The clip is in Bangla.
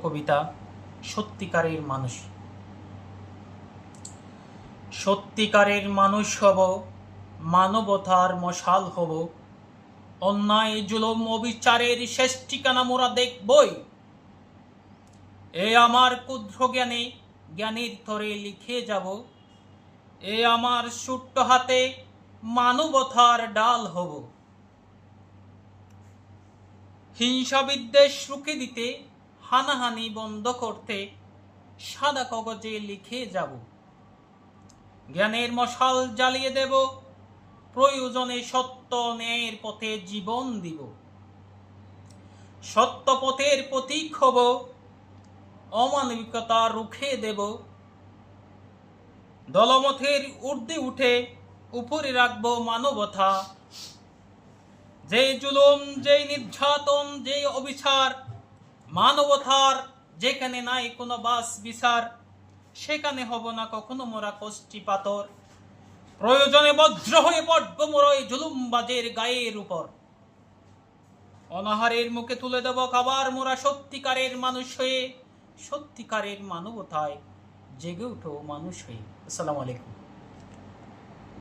কবিতা সত্যিকারের মানুষ। সত্যিকারের মানুষ হব, মানবতার মশাল হব, অন্যায় জুলুম অবিচারের শেষ ঠিকানা মোরা দেখবই। এ আমার ক্ষুদ্র জ্ঞানে জ্ঞানীর তরে লিখে যাব, এ আমার ছোট্ট হাতে মানবতার ডাল হব। হিংসা বিদ্বেষ রুখে দিতে, হানাহানি বন্ধ করতে সাদা কাগজে লিখে যাব। জ্ঞানের মশাল জ্বালিয়ে দেব, প্রয়োজনে সত্য ন্যায়ের পথে জীবন দিব। সত্য পথের প্রতীক হব, অমানবিকতা রুখে দেব। দলমতের ঊর্ধ্বে উঠে উপরে রাখব মানবতা। যে জুলুম, যে নির্যাতন, যে অবিচার, মানবতার যেখানে নাই কোনো বাস বিচার, সেখানে হব না কখনো মোরা কষ্টি পাথর। প্রয়োজনে বজ্র হয়ে পড়ব মোরা এই জুলুমবাজের গায়ের উপর। অনাহারের মুখে তুলে দেব খাবার মোরা সত্যিকারের মানুষ হয়ে, সত্যিকারের মানবতায় জেগে উঠো মানুষ হয়ে। আসসালামু আলাইকুম।